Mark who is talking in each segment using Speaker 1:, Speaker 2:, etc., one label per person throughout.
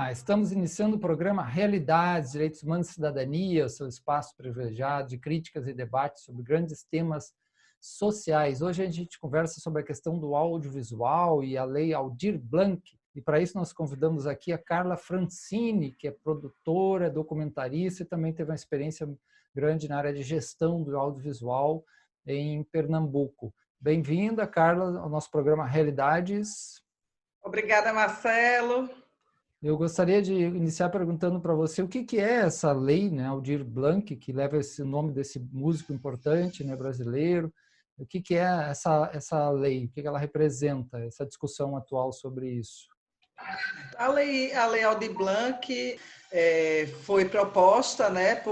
Speaker 1: Olá, estamos iniciando o programa Realidades, Direitos Humanos e Cidadania, o seu espaço privilegiado de críticas e debates sobre grandes temas sociais. Hoje a gente conversa sobre a questão do audiovisual e a Lei Aldir Blanc. E para isso nós convidamos aqui a Carla Francini, que é produtora, documentarista e também teve uma experiência grande na área de gestão do audiovisual em Pernambuco. Bem-vinda, Carla, ao nosso programa Realidades.
Speaker 2: Obrigada, Marcelo.
Speaker 1: Eu gostaria de iniciar perguntando para você o que é essa lei, né, Aldir Blanc, que leva esse nome desse músico importante, né, brasileiro. O que é essa lei? O que ela representa, essa discussão atual sobre isso?
Speaker 2: A lei Aldir Blanc foi proposta, né,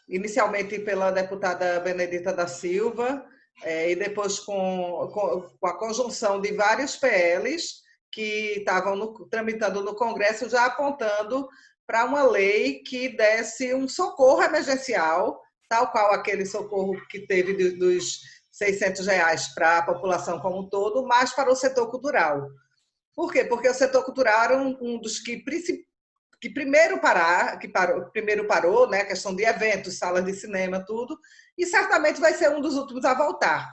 Speaker 2: inicialmente pela deputada Benedita da Silva, e depois com a conjunção de vários PLs que estavam tramitando no Congresso, já apontando para uma lei que desse um socorro emergencial, tal qual aquele socorro que teve dos R$ 600 para a população como um todo, mas para o setor cultural. Por quê? Porque o setor cultural era um dos que primeiro parou, né? A questão de eventos, salas de cinema, tudo, e certamente vai ser um dos últimos a voltar,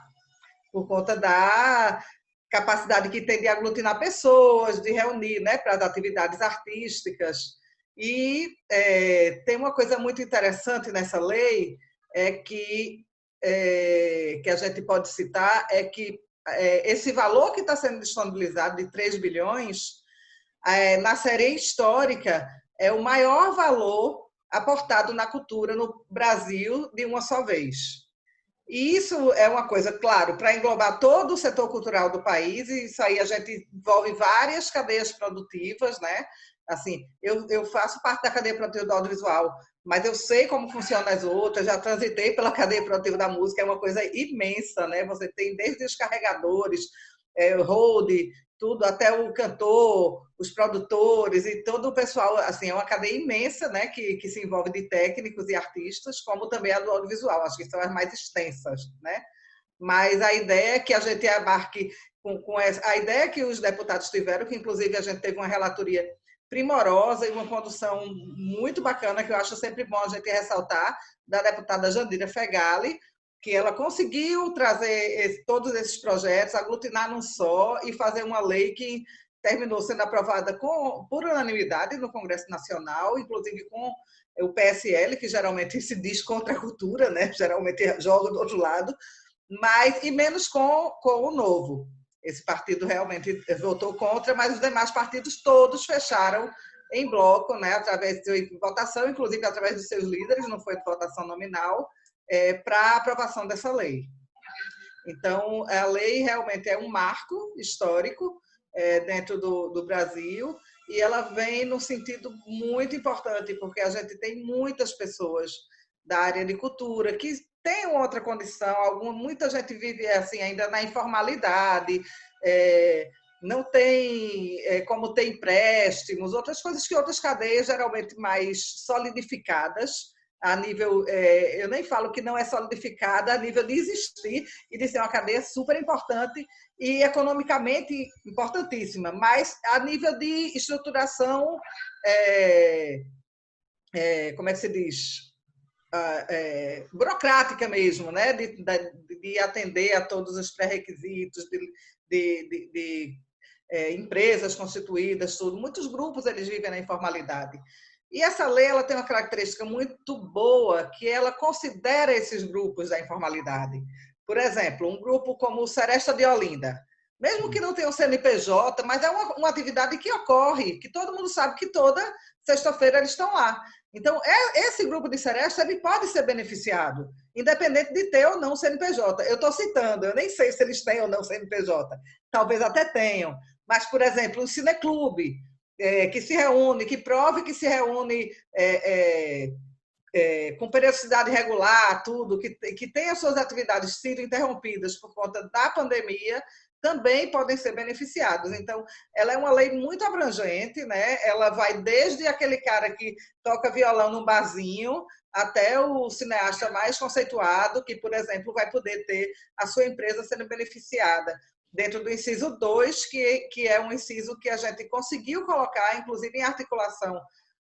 Speaker 2: por conta da capacidade que tem de aglutinar pessoas, de reunir, né, para as atividades artísticas. E tem uma coisa muito interessante nessa lei, que a gente pode citar, é que esse valor que está sendo disponibilizado de 3 bilhões, na série histórica, é o maior valor aportado na cultura no Brasil de uma só vez. E isso é uma coisa, claro, para englobar todo o setor cultural do país, e isso aí a gente envolve várias cadeias produtivas, né? Assim, eu faço parte da cadeia produtiva do audiovisual, mas eu sei como funcionam as outras, já transitei pela cadeia produtiva da música, é uma coisa imensa, né? Você tem desde os carregadores, hold, tudo, até o cantor, os produtores e todo o pessoal, assim, é uma cadeia imensa, né, que se envolve de técnicos e artistas, como também a do audiovisual, acho que são as mais extensas, né? Mas a ideia é que a gente abarque a ideia que os deputados tiveram, que inclusive a gente teve uma relatoria primorosa e uma condução muito bacana, que eu acho sempre bom a gente ressaltar, da deputada Jandira Fegali, que ela conseguiu trazer todos esses projetos, aglutinar num só e fazer uma lei que terminou sendo aprovada por unanimidade no Congresso Nacional, inclusive com o PSL, que geralmente se diz contra a cultura, né? Geralmente joga do outro lado, e menos com o Novo. Esse partido realmente votou contra, mas os demais partidos todos fecharam em bloco, né, através de votação, inclusive através dos seus líderes, não foi de votação nominal, para a aprovação dessa lei. Então, a lei realmente é um marco histórico dentro do Brasil, e ela vem num sentido muito importante, porque a gente tem muitas pessoas da área de cultura que têm outra condição, muita gente vive assim ainda na informalidade, não tem como ter empréstimos, outras coisas que outras cadeias geralmente mais solidificadas, a nível, eu nem falo que não é solidificada a nível de existir e de ser uma cadeia super importante e economicamente importantíssima, mas a nível de estruturação, como é que se diz? Burocrática mesmo, né? De atender a todos os pré-requisitos, de empresas constituídas, tudo. Muitos grupos eles vivem na informalidade. E essa lei ela tem uma característica muito boa, que ela considera esses grupos da informalidade. Por exemplo, um grupo como o Seresta de Olinda, mesmo que não tenha um CNPJ, mas é uma atividade que ocorre, que todo mundo sabe que toda sexta-feira eles estão lá. Então, esse grupo de Seresta ele pode ser beneficiado, independente de ter ou não CNPJ. Eu estou citando, eu nem sei se eles têm ou não CNPJ, talvez até tenham, mas, por exemplo, um cineclube, que se reúne, que prove que se reúne com periodicidade regular, tudo, que tem as suas atividades sido interrompidas por conta da pandemia, também podem ser beneficiados. Então, ela é uma lei muito abrangente, né? Ela vai desde aquele cara que toca violão num barzinho até o cineasta mais conceituado, que, por exemplo, vai poder ter a sua empresa sendo beneficiada. dentro do inciso 2, que é um inciso que a gente conseguiu colocar, inclusive em articulação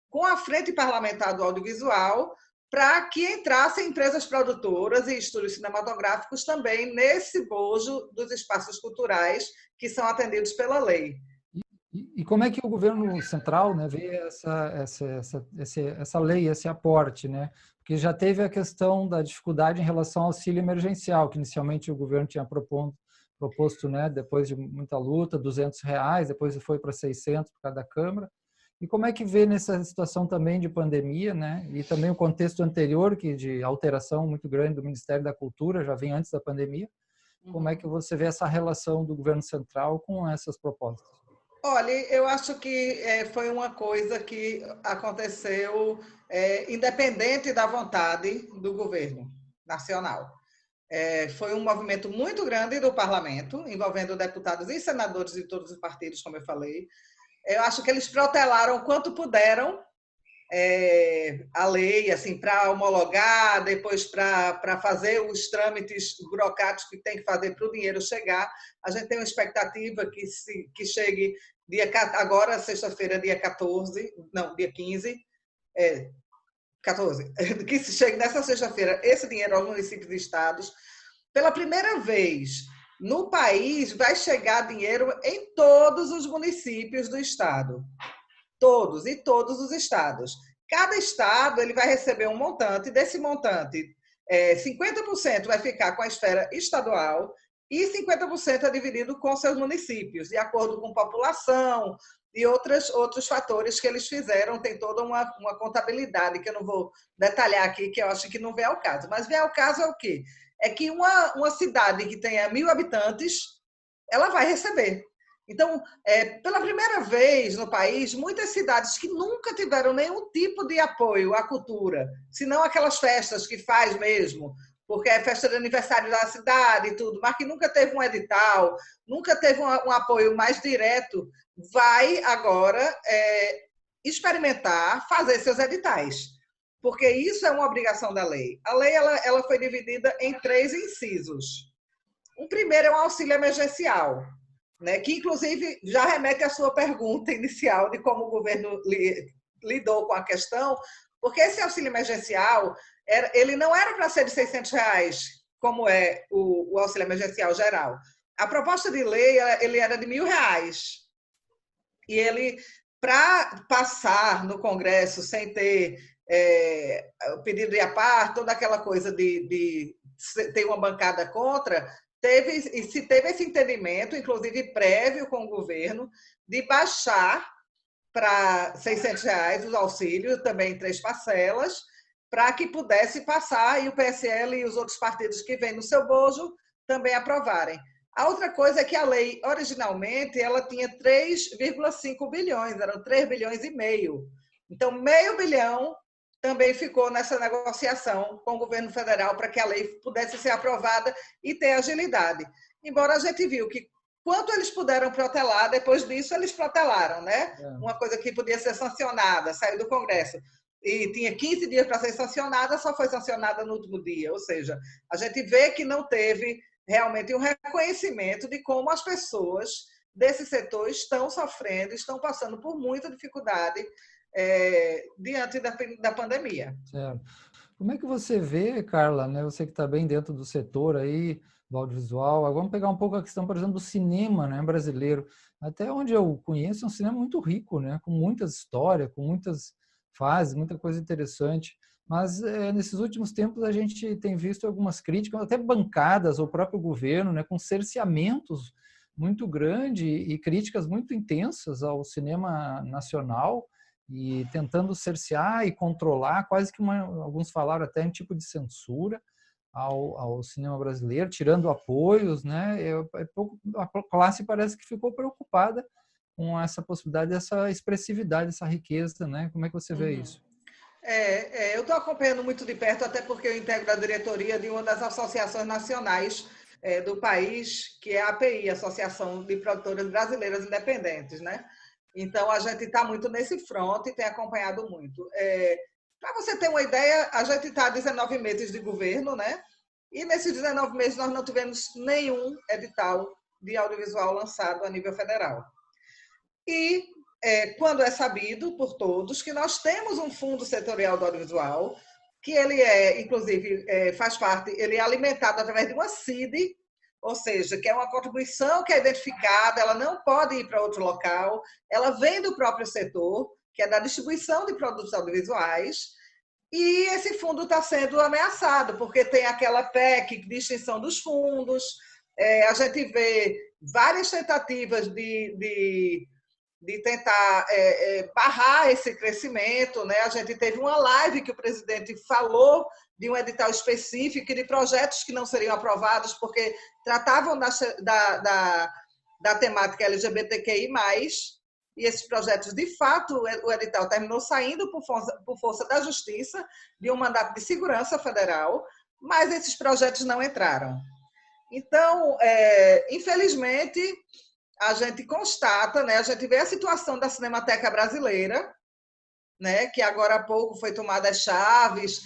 Speaker 2: com a Frente Parlamentar do Audiovisual, para que entrassem empresas produtoras e estúdios cinematográficos também nesse bojo dos espaços culturais que são atendidos pela lei.
Speaker 1: E como é que o governo central, né, vê essa lei, esse aporte, né? Porque já teve a questão da dificuldade em relação ao auxílio emergencial, que inicialmente o governo tinha proposto, né, depois de muita luta, R$ 200, depois foi para 600 por cada Câmara. E como é que vê nessa situação também de pandemia, né? E também o contexto anterior, que de alteração muito grande do Ministério da Cultura, já vem antes da pandemia. Como é que você vê essa relação do governo central com essas propostas?
Speaker 2: Olha, eu acho que foi uma coisa que aconteceu independente da vontade do governo nacional. Foi um movimento muito grande do parlamento, envolvendo deputados e senadores de todos os partidos, como eu falei. Eu acho que eles protelaram quanto puderam a lei, assim, para homologar, depois para fazer os trâmites burocráticos que tem que fazer para o dinheiro chegar. A gente tem uma expectativa que chegue agora, sexta-feira, dia 14, não, dia 15, 14, que se chegue nessa sexta-feira esse dinheiro aos municípios e estados. Pela primeira vez no país, vai chegar dinheiro em todos os municípios do estado. Todos e todos os estados. Cada estado ele vai receber um montante, desse montante, 50% vai ficar com a esfera estadual e 50% é dividido com seus municípios, de acordo com população e outros fatores que eles fizeram. Tem toda uma contabilidade que eu não vou detalhar aqui, que eu acho que não vem ao caso. Mas vem ao caso é o quê? É que uma cidade que tenha 1.000 habitantes, ela vai receber. Então, pela primeira vez no país, muitas cidades que nunca tiveram nenhum tipo de apoio à cultura, senão aquelas festas que faz mesmo, porque é festa de aniversário da cidade e tudo, mas que nunca teve um edital, nunca teve um apoio mais direto, vai agora experimentar fazer seus editais, porque isso é uma obrigação da lei. A lei ela foi dividida em 3 incisos. O primeiro é um auxílio emergencial, né, que inclusive já remete à sua pergunta inicial de como o governo lidou com a questão, porque esse auxílio emergencial ele não era para ser de R$ 600, como é o auxílio emergencial geral. A proposta de lei ele era de R$ 1.000. E ele, para passar no Congresso sem ter o pedido de à toda aquela coisa de ter uma bancada contra, se teve esse entendimento, inclusive prévio com o governo, de baixar para R$ 600 os auxílios, também em 3 parcelas, para que pudesse passar e o PSL e os outros partidos que vêm no seu bojo também aprovarem. A outra coisa é que a lei, originalmente, ela tinha 3,5 bilhões, eram 3,5 bilhões. Então, R$ 500 milhão também ficou nessa negociação com o governo federal para que a lei pudesse ser aprovada e ter agilidade. Embora a gente viu que quanto eles puderam protelar, depois disso eles protelaram, né? Uma coisa que podia ser sancionada, saiu do Congresso e tinha 15 dias para ser sancionada, só foi sancionada no último dia. Ou seja, a gente vê que não teve realmente um reconhecimento de como as pessoas desse setor estão sofrendo, estão passando por muita dificuldade diante da pandemia.
Speaker 1: Certo. Como é que você vê, Carla, né? Você que está bem dentro do setor aí, do audiovisual, vamos pegar um pouco a questão, por exemplo, do cinema, né, brasileiro. Até onde eu conheço, é um cinema muito rico, né, com muitas histórias, com muitas fases, muita coisa interessante. Mas nesses últimos tempos a gente tem visto algumas críticas, até bancadas, ou o próprio governo, né, com cerceamentos muito grandes e críticas muito intensas ao cinema nacional, e tentando cercear e controlar, quase que alguns falaram até um tipo de censura ao cinema brasileiro, tirando apoios, né? A classe parece que ficou preocupada com essa possibilidade, essa expressividade, essa riqueza, né? Como é que você vê isso?
Speaker 2: Eu estou acompanhando muito de perto, até porque eu integro a diretoria de uma das associações nacionais do país, que é a API, Associação de Produtoras Brasileiras Independentes, né? Então, a gente está muito nesse front e tem acompanhado muito. Para você ter uma ideia, a gente está há 19 meses de governo, né? E nesses 19 meses nós não tivemos nenhum edital de audiovisual lançado a nível federal. E quando é sabido por todos que nós temos um fundo setorial do audiovisual, que ele inclusive, faz parte, ele é alimentado através de uma CID, ou seja, que é uma contribuição que é identificada, ela não pode ir para outro local, ela vem do próprio setor, que é da distribuição de produtos audiovisuais, e esse fundo está sendo ameaçado, porque tem aquela PEC de extinção dos fundos, a gente vê várias tentativas de tentar barrar esse crescimento, né? A gente teve uma live que o presidente falou de um edital específico de projetos que não seriam aprovados porque tratavam da temática LGBTQI+, e esses projetos, de fato, o edital terminou saindo por força da Justiça, de um mandato de segurança federal, mas esses projetos não entraram. Então, infelizmente, a gente constata, né, a gente vê a situação da Cinemateca Brasileira, né, que agora há pouco foi tomada as chaves,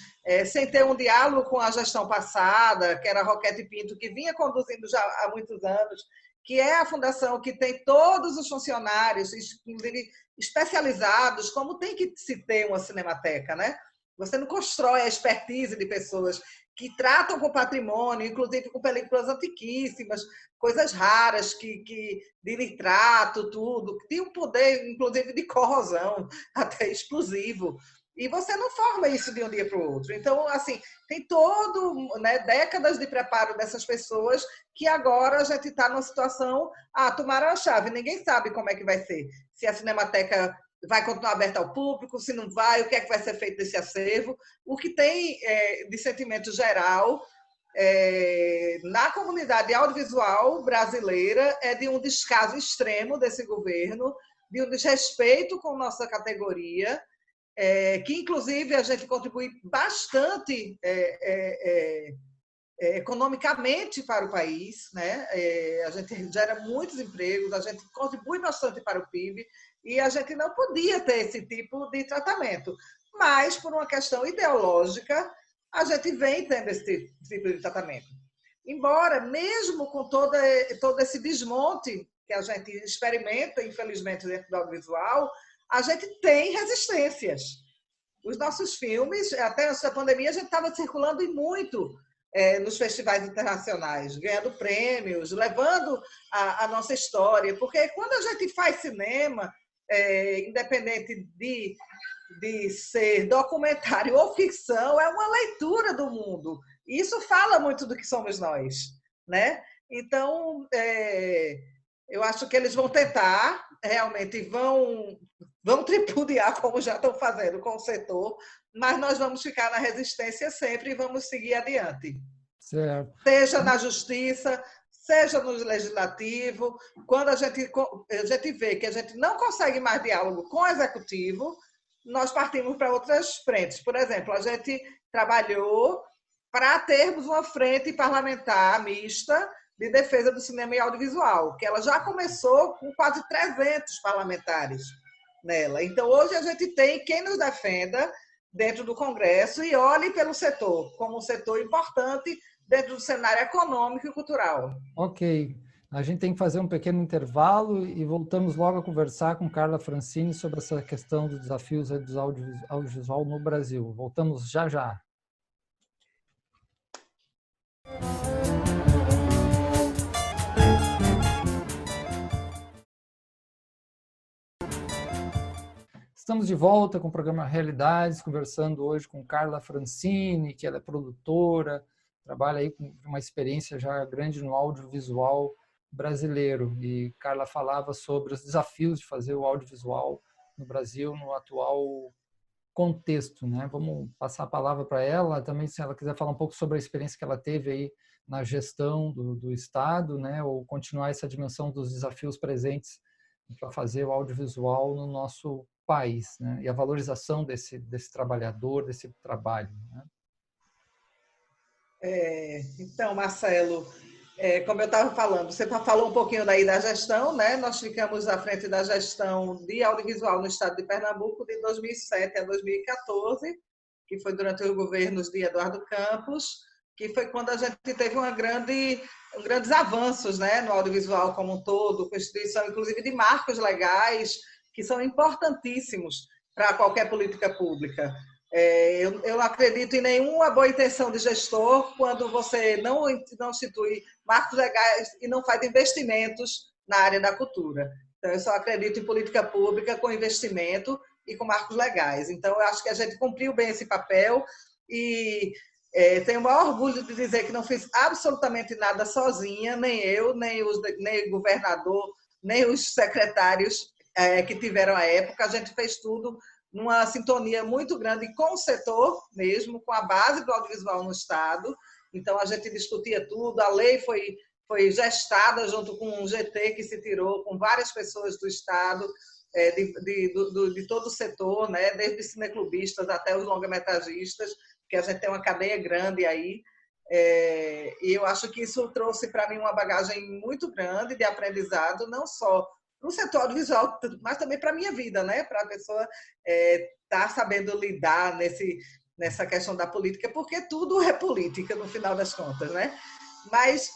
Speaker 2: sem ter um diálogo com a gestão passada, que era a Roquete Pinto, que vinha conduzindo já há muitos anos, que é a fundação que tem todos os funcionários, inclusive especializados, como tem que se ter uma cinemateca, né? Você não constrói a expertise de pessoas que tratam com patrimônio, inclusive com películas antiquíssimas, coisas raras, de nitrato, tudo, que tem um poder, inclusive, de corrosão, até explosivo. E você não forma isso de um dia para o outro. Então, assim, tem décadas de preparo dessas pessoas que agora a gente está numa situação, tomaram a chave, ninguém sabe como é que vai ser. Se a Cinemateca vai continuar aberta ao público, se não vai, o que é que vai ser feito desse acervo. O que tem de sentimento geral na comunidade audiovisual brasileira é de um descaso extremo desse governo, de um desrespeito com nossa categoria, que inclusive a gente contribui bastante economicamente para o país, né? A gente gera muitos empregos, a gente contribui bastante para o PIB e a gente não podia ter esse tipo de tratamento. Mas, por uma questão ideológica, a gente vem tendo esse tipo de tratamento. Embora, mesmo com todo esse desmonte que a gente experimenta, infelizmente, dentro do audiovisual, a gente tem resistências. Os nossos filmes, até antes da pandemia, a gente estava circulando e muito nos festivais internacionais, ganhando prêmios, levando a nossa história. Porque quando a gente faz cinema, independente de ser documentário ou ficção, é uma leitura do mundo. E isso fala muito do que somos nós, né? Então, eu acho que eles vão tentar, realmente vão tripudiar, como já estão fazendo com o setor, mas nós vamos ficar na resistência sempre e vamos seguir adiante.
Speaker 1: Certo.
Speaker 2: Seja na justiça, seja no legislativo, quando a gente vê que a gente não consegue mais diálogo com o executivo, nós partimos para outras frentes. Por exemplo, a gente trabalhou para termos uma frente parlamentar mista de defesa do cinema e audiovisual, que ela já começou com quase 300 parlamentares nela. Então, hoje a gente tem quem nos defenda dentro do Congresso e olhe pelo setor, como um setor importante dentro do cenário econômico e cultural.
Speaker 1: Ok. A gente tem que fazer um pequeno intervalo e voltamos logo a conversar com Carla Francini sobre essa questão dos desafios do audiovisual no Brasil. Voltamos já já. Estamos de volta com o programa Realidades, conversando hoje com Carla Francini, que ela é produtora, trabalha aí com uma experiência já grande no audiovisual brasileiro. E Carla falava sobre os desafios de fazer o audiovisual no Brasil no atual contexto, né? Vamos passar a palavra para ela também, se ela quiser falar um pouco sobre a experiência que ela teve aí na gestão do Estado, né? Ou continuar essa dimensão dos desafios presentes para fazer o audiovisual no nosso país, né? E a valorização desse trabalhador, desse trabalho, né?
Speaker 2: Então, Marcelo, como eu estava falando, você falou um pouquinho daí da gestão, né? Nós ficamos à frente da gestão de audiovisual no estado de Pernambuco de 2007 a 2014, que foi durante os governos de Eduardo Campos, que foi quando a gente teve uma grande grandes avanços, né, no audiovisual como um todo, com a instituição, inclusive, de marcos legais, que são importantíssimos para qualquer política pública. Eu não acredito em nenhuma boa intenção de gestor quando você não institui marcos legais e não faz investimentos na área da cultura. Então, eu só acredito em política pública com investimento e com marcos legais. Então, eu acho que a gente cumpriu bem esse papel e tenho o maior orgulho de dizer que não fiz absolutamente nada sozinha, nem eu, nem o governador, nem os secretários que tiveram à época. A gente fez tudo numa sintonia muito grande com o setor mesmo, com a base do audiovisual no Estado. Então, a gente discutia tudo, a lei foi gestada junto com um GT que se tirou, com várias pessoas do Estado, de todo o setor, né? Desde cineclubistas até os longa-metragistas, que a gente tem uma cadeia grande aí. E eu acho que isso trouxe para mim uma bagagem muito grande de aprendizado, não só no setor audiovisual, mas também para a minha vida, né? Para a pessoa estar sabendo lidar nessa questão da política, porque tudo é política, no final das contas, né? Mas,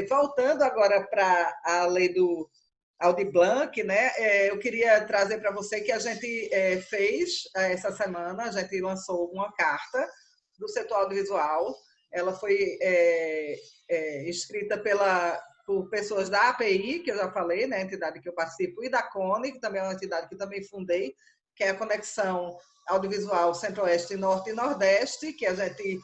Speaker 2: voltando agora para a lei do Aldir Blanc, né? Eu queria trazer para você que a gente fez essa semana, a gente lançou uma carta do setor audiovisual. Ela foi escrita por pessoas da API, que eu já falei, né, a entidade que eu participo, e da CONE, que também é uma entidade que eu também fundei, que é a Conexão Audiovisual Centro-Oeste, Norte e Nordeste, que a gente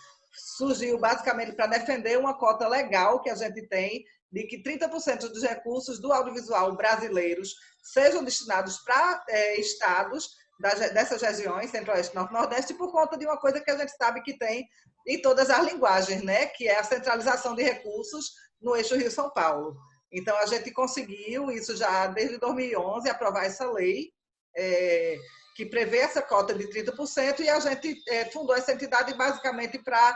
Speaker 2: surgiu basicamente para defender uma cota legal que a gente tem de que 30% dos recursos do audiovisual brasileiros sejam destinados para estados dessas regiões, Centro-Oeste, Norte e Nordeste, por conta de uma coisa que a gente sabe que tem em todas as linguagens, né? Que é a centralização de recursos no eixo Rio-São Paulo. Então, a gente conseguiu, isso já desde 2011, aprovar essa lei, que prevê essa cota de 30%, e a gente fundou essa entidade basicamente para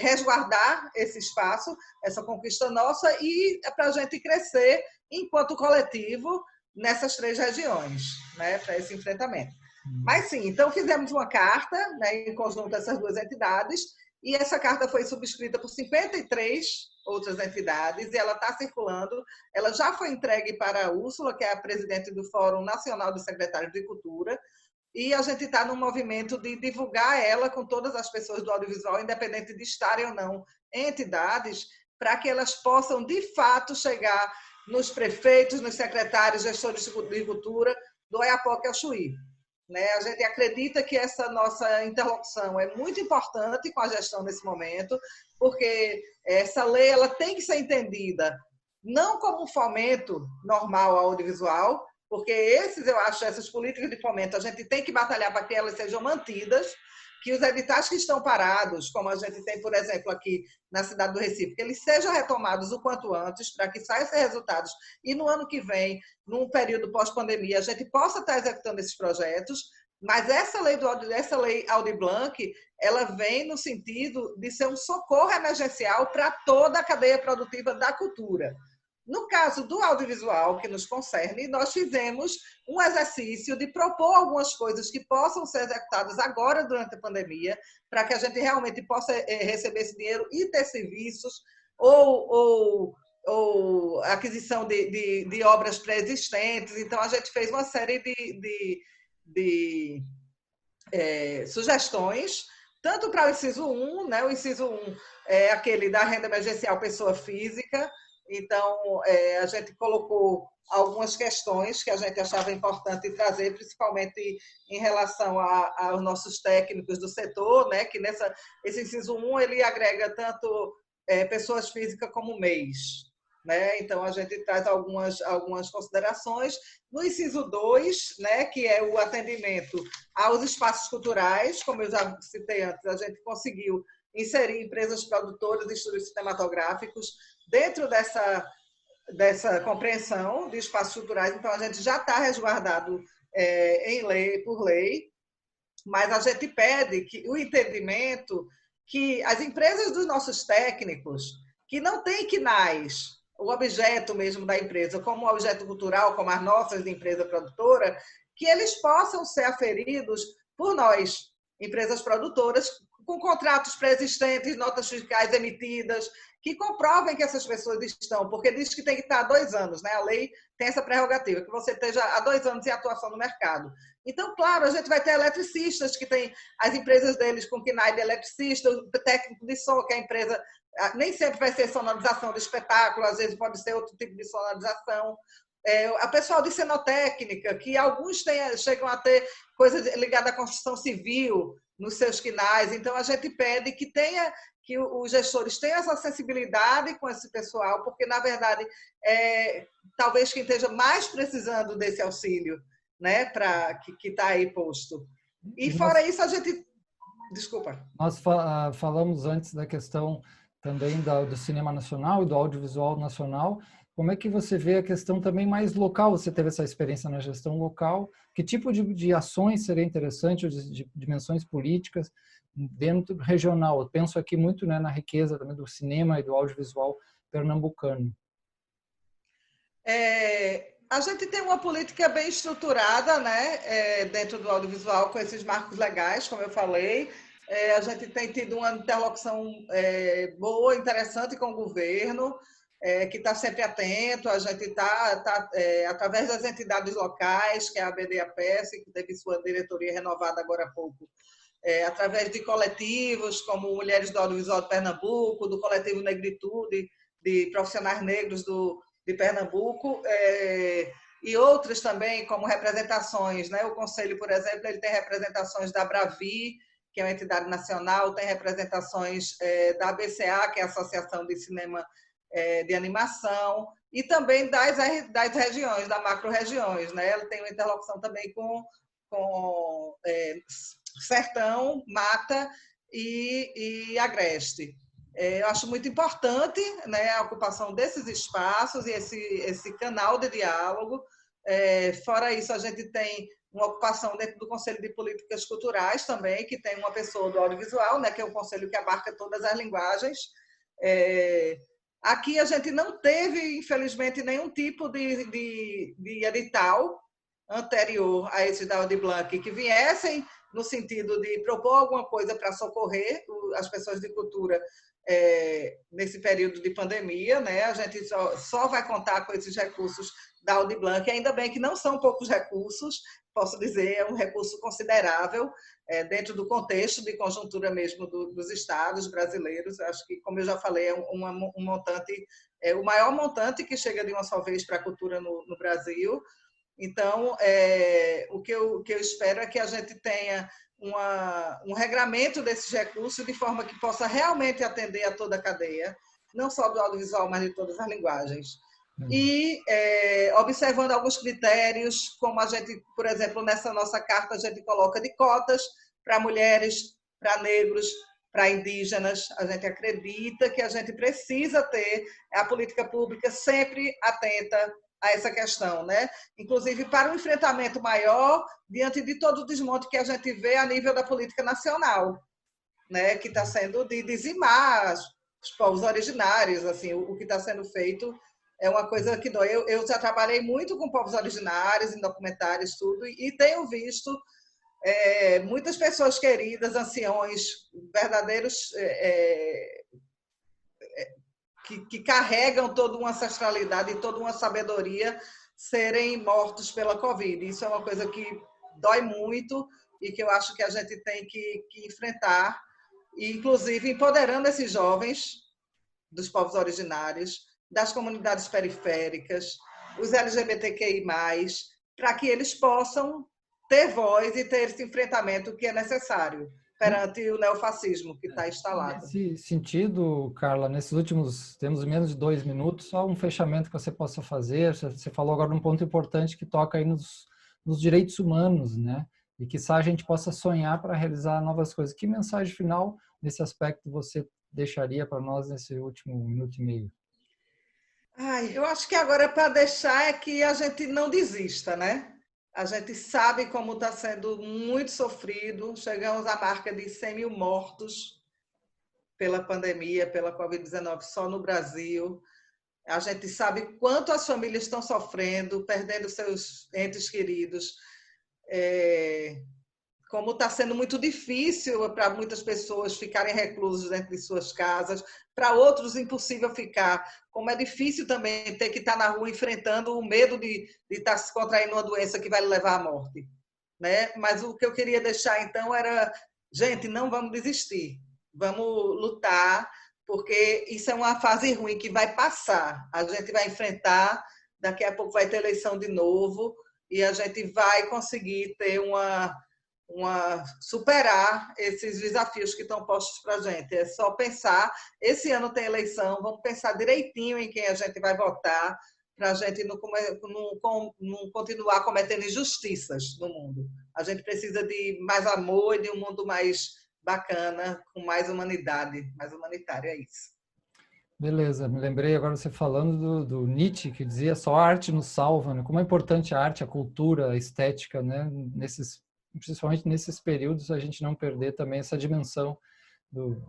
Speaker 2: resguardar esse espaço, essa conquista nossa, e para a gente crescer enquanto coletivo nessas 3 regiões, né, para esse enfrentamento. Mas sim, então fizemos uma carta, né, em conjunto essas 2 entidades, e essa carta foi subscrita por 53 outras entidades, e ela está circulando. Ela já foi entregue para a Úrsula, que é a presidente do Fórum Nacional dos Secretários de Cultura, e a gente está num movimento de divulgar ela com todas as pessoas do audiovisual, independente de estarem ou não em entidades, para que elas possam, de fato, chegar nos prefeitos, nos secretários, gestores de cultura do Oiapoque ao Chuí. Né? A gente acredita que essa nossa interlocução é muito importante com a gestão nesse momento, porque essa lei ela tem que ser entendida não como um fomento normal ao audiovisual, porque essas políticas de fomento, a gente tem que batalhar para que elas sejam mantidas, que os editais que estão parados, como a gente tem, por exemplo, aqui na cidade do Recife, que eles sejam retomados o quanto antes, para que saiam esses resultados, e no ano que vem, num período pós-pandemia, a gente possa estar executando esses projetos, mas essa lei Aldir Blanc, ela vem no sentido de ser um socorro emergencial para toda a cadeia produtiva da cultura. No caso do audiovisual, que nos concerne, nós fizemos um exercício de propor algumas coisas que possam ser executadas agora, durante a pandemia, para que a gente realmente possa receber esse dinheiro e ter serviços ou aquisição de obras pré-existentes. Então, a gente fez uma série de sugestões, tanto para o inciso 1, né? O inciso 1 é aquele da renda emergencial pessoa física. Então, a gente colocou algumas questões que a gente achava importante trazer, principalmente em relação aos nossos técnicos do setor, né? Que esse inciso 1 ele agrega tanto pessoas físicas como MEIs. Né? Então, a gente traz algumas considerações. No inciso 2, né, que é o atendimento aos espaços culturais, como eu já citei antes, a gente conseguiu inserir empresas produtoras e estúdios cinematográficos dentro dessa compreensão de espaços culturais. Então, a gente já está resguardado por lei, mas a gente pede que o entendimento que as empresas dos nossos técnicos, que não têm quinais, o objeto mesmo da empresa, como um objeto cultural, como as nossas de empresa produtora, que eles possam ser aferidos por nós, empresas produtoras, com contratos pré-existentes, notas fiscais emitidas, que comprovem que essas pessoas estão, porque diz que tem que estar há 2 anos, né? A lei tem essa prerrogativa, que você esteja há 2 anos em atuação no mercado. Então, claro, a gente vai ter eletricistas, que tem as empresas deles com KNAI de eletricista, o técnico de som, que a empresa nem sempre vai ser sonorização de espetáculo, às vezes pode ser outro tipo de sonorização. A pessoal de cenotécnica, que alguns chegam a ter coisa ligada à construção civil nos seus KNAIs. Então, a gente pede que os gestores tenham essa sensibilidade com esse pessoal, porque, na verdade, talvez quem esteja mais precisando desse auxílio, né, que está aí posto. E fora isso, a gente... Desculpa.
Speaker 1: Nós falamos antes da questão também do cinema nacional e do audiovisual nacional. Como é que você vê a questão também mais local? Você teve essa experiência na gestão local. Que tipo de ações seria interessante, ou de dimensões políticas dentro regional? Eu penso aqui muito, né, na riqueza também do cinema e do audiovisual pernambucano.
Speaker 2: A gente tem uma política bem estruturada, né, dentro do audiovisual, com esses marcos legais, como eu falei. A gente tem tido uma interlocução boa, interessante com o governo, que está sempre atento. A gente está, através das entidades locais, que é a BDAPS, que teve sua diretoria renovada agora há pouco, através de coletivos como Mulheres do Audiovisual de Pernambuco, do coletivo Negritude, de profissionais negros de Pernambuco, e outros também, como representações, né? O Conselho, por exemplo, ele tem representações da Bravi, que é uma entidade nacional, tem representações da ABCA, que é a Associação de Cinema de Animação, e também das regiões, da macro-regiões, né? Ela tem uma interlocução também com Sertão, Mata e Agreste. Eu acho muito importante, né, a ocupação desses espaços e esse canal de diálogo. Fora isso, a gente tem uma ocupação dentro do Conselho de Políticas Culturais também, que tem uma pessoa do audiovisual, né, que é um conselho que abarca todas as linguagens. Aqui a gente não teve, infelizmente, nenhum tipo de edital anterior a esse da Aldir Blanc que viessem no sentido de propor alguma coisa para socorrer as pessoas de cultura nesse período de pandemia, né? A gente só vai contar com esses recursos da Aldir Blanc, ainda bem que não são poucos recursos, posso dizer, é um recurso considerável dentro do contexto de conjuntura mesmo dos estados brasileiros. Acho que, como eu já falei, é um montante, o maior montante que chega de uma só vez para a cultura no Brasil. Então, o que eu espero é que a gente tenha um regramento desses recursos de forma que possa realmente atender a toda a cadeia, não só do audiovisual, mas de todas as linguagens. E observando alguns critérios, como a gente, por exemplo, nessa nossa carta, a gente coloca de cotas para mulheres, para negros, para indígenas. A gente acredita que a gente precisa ter a política pública sempre atenta a essa questão, né? Inclusive para um enfrentamento maior diante de todo o desmonte que a gente vê a nível da política nacional, né? Que está sendo de dizimar os povos originários, assim, o que está sendo feito é uma coisa que dói. Eu já trabalhei muito com povos originários, em documentários, tudo, e tenho visto muitas pessoas queridas, anciões, verdadeiros que carregam toda uma ancestralidade e toda uma sabedoria serem mortos pela Covid. Isso é uma coisa que dói muito e que eu acho que a gente tem que enfrentar, e, inclusive empoderando esses jovens dos povos originários, das comunidades periféricas, os LGBTQI+, para que eles possam ter voz e ter esse enfrentamento que é necessário perante o neofascismo que está instalado.
Speaker 1: Nesse sentido, Carla, temos menos de 2 minutos, só um fechamento que você possa fazer. Você falou agora de um ponto importante que toca aí nos direitos humanos, né? E que a gente possa sonhar para realizar novas coisas. Que mensagem final nesse aspecto você deixaria para nós nesse último minuto e meio?
Speaker 2: Eu acho que agora para deixar é que a gente não desista, né? A gente sabe como está sendo muito sofrido. Chegamos à marca de 100 mil mortos pela pandemia, pela Covid-19, só no Brasil. A gente sabe quanto as famílias estão sofrendo, perdendo seus entes queridos. como está sendo muito difícil para muitas pessoas ficarem reclusas dentro de suas casas, para outros impossível ficar, como é difícil também ter que estar na rua enfrentando o medo de estar se contraindo uma doença que vai levar à morte, né? Mas o que eu queria deixar então era, gente, não vamos desistir, vamos lutar, porque isso é uma fase ruim que vai passar, a gente vai enfrentar, daqui a pouco vai ter eleição de novo e a gente vai conseguir ter superar esses desafios que estão postos para a gente. É só pensar, esse ano tem eleição, vamos pensar direitinho em quem a gente vai votar, para a gente não continuar cometendo injustiças no mundo. A gente precisa de mais amor e de um mundo mais bacana, com mais humanidade, mais humanitário, é isso.
Speaker 1: Beleza, me lembrei agora você falando do Nietzsche, que dizia só a arte nos salva, né? Como é importante a arte, a cultura, a estética, né? Principalmente nesses períodos, a gente não perder também essa dimensão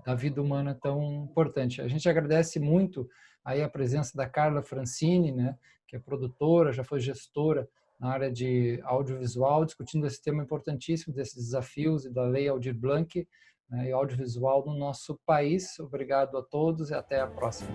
Speaker 1: da vida humana tão importante. A gente agradece muito aí a presença da Carla Francini, né? Que é produtora, já foi gestora na área de audiovisual, discutindo esse tema importantíssimo desses desafios e da Lei Aldir Blanc, né, e audiovisual no nosso país. Obrigado a todos e até a próxima.